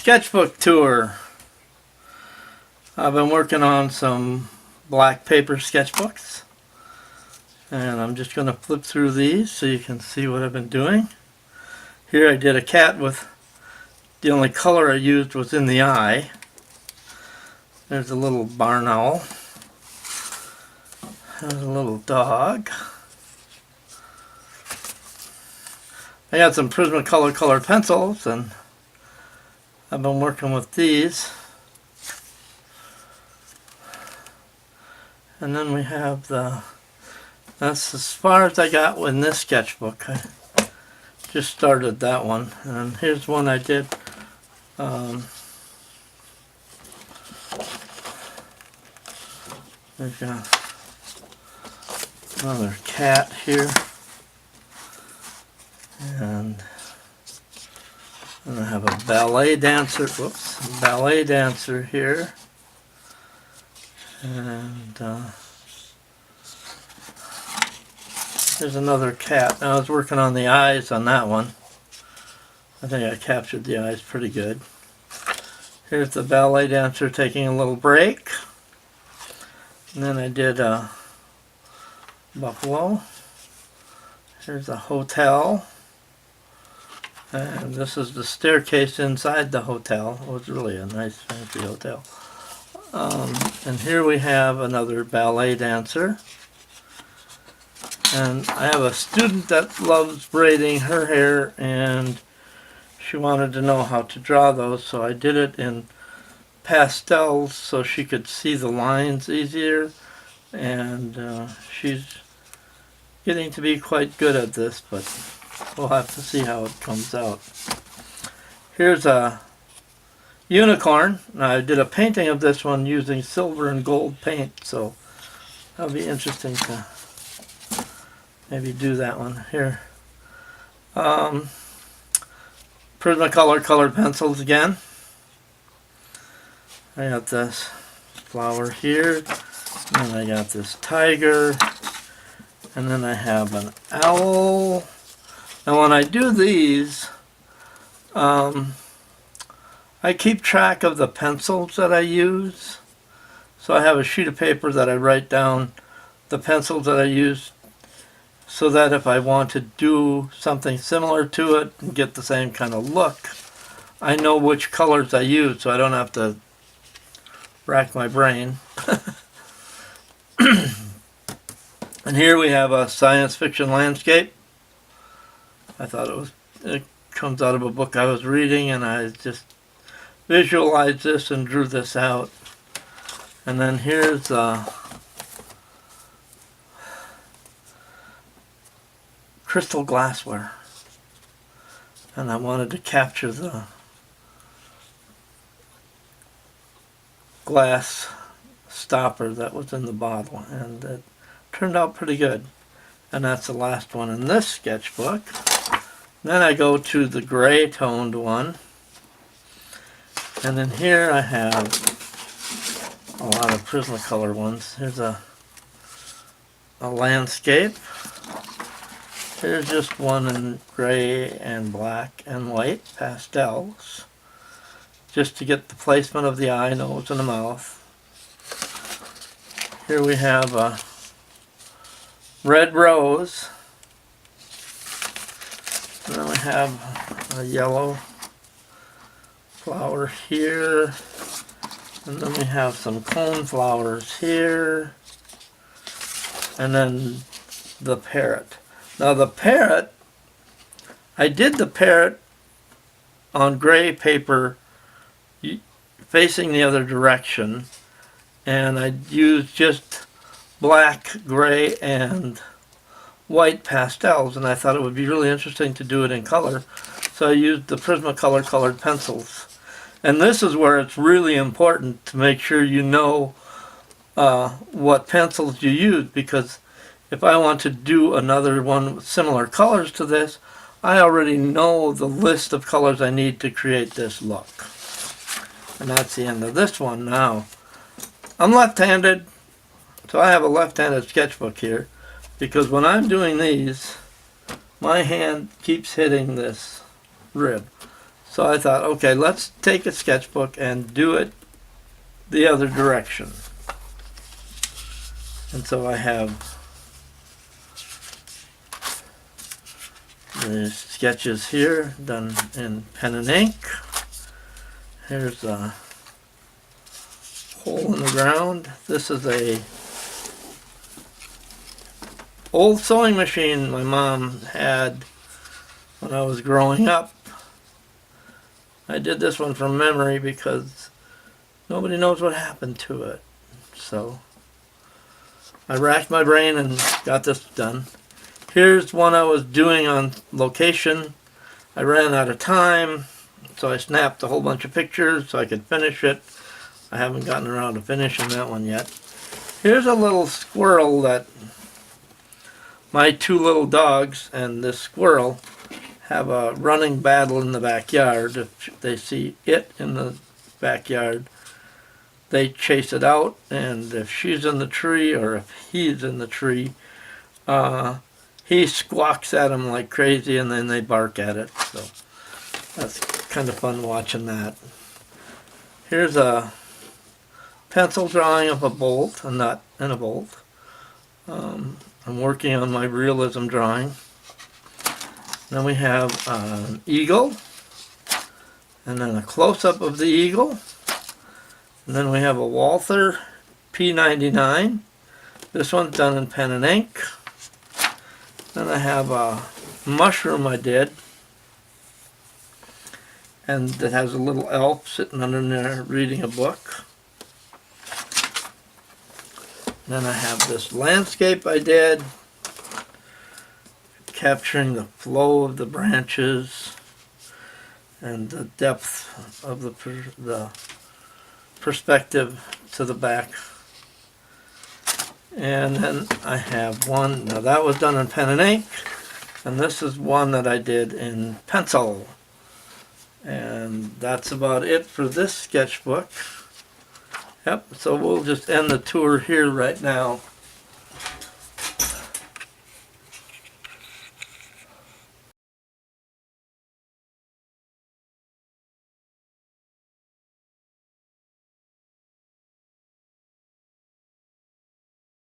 Sketchbook Tour. I've been working on some black paper sketchbooks, and I'm just going to flip through these so you can see what I've been doing. Here I did a cat with the only color I used was in the eye. There's a little barn owl. There's a little dog. I got some Prismacolor colored pencils, and I've been working with these. And then we have that's as far as I got in this sketchbook. I just started that one. And here's one I did. We've got another cat here. And I have a ballet dancer, ballet dancer here. And there's another cat. Now I was working on the eyes on that one. I think I captured the eyes pretty good. Here's the ballet dancer taking a little break. And then I did a buffalo. Here's a hotel. And this is the staircase inside the hotel. It was really a nice fancy hotel. And here we have another ballet dancer. And I have a student that loves braiding her hair, and she wanted to know how to draw those, so I did it in pastels so she could see the lines easier. And she's getting to be quite good at this, but we'll have to see how it comes out. Here's a unicorn. Now, I did a painting of this one using silver and gold paint, so that'll be interesting to maybe do that one here. Prismacolor colored pencils again. I got this flower here, and I got this tiger, and then I have an owl. Now when I do these, I keep track of the pencils that I use. So I have a sheet of paper that I write down the pencils that I use, so that if I want to do something similar to it and get the same kind of look, I know which colors I use, so I don't have to rack my brain. And here we have a science fiction landscape. I thought it comes out of a book I was reading, and I just visualized this and drew this out. And then here's crystal glassware, and I wanted to capture the glass stopper that was in the bottle, and it turned out pretty good. And that's the last one in this sketchbook. Then I go to the gray toned one, and then here I have a lot of Prismacolor ones. Here's a landscape. Here's just one in gray and black and white pastels, just to get the placement of the eye, nose, and the mouth. Here we have a red rose, and then we have a yellow flower here, and then we have some cone flowers here, and then the parrot. Now the parrot, I did the parrot on gray paper facing the other direction, and I used just black, gray, and white pastels, and I thought it would be really interesting to do it in color, so I used the Prismacolor colored pencils. And this is where it's really important to make sure you know what pencils you use, because if I want to do another one with similar colors to this, I already know the list of colors I need to create this look. And that's the end of this one. Now, I'm left-handed, so I have a left-handed sketchbook here, because when I'm doing these, my hand keeps hitting this rib. So I thought, okay, let's take a sketchbook and do it the other direction. And so I have the sketches here done in pen and ink. Here's a hole in the ground. This is a old sewing machine my mom had when I was growing up. I did this one from memory because nobody knows what happened to it. So I racked my brain and got this done. Here's one I was doing on location. I ran out of time, so I snapped a whole bunch of pictures so I could finish it. I haven't gotten around to finishing that one yet. Here's a little squirrel that my two little dogs and this squirrel have a running battle in the backyard. If they see it in the backyard, they chase it out, and if she's in the tree or if he's in the tree, he squawks at them like crazy, and then they bark at it. So that's kind of fun watching that. Here's a pencil drawing of a bolt, a nut and a bolt. I'm working on my realism drawing. Then we have an eagle, and then a close-up of the eagle. And then we have a Walther P99. This one's done in pen and ink. Then I have a mushroom I did, and it has a little elf sitting under there reading a book. Then I have this landscape I did, capturing the flow of the branches and the depth of the perspective to the back. And then I have one, now that was done in pen and ink, and this is one that I did in pencil. And that's about it for this sketchbook. Yep, so we'll just end the tour here right now.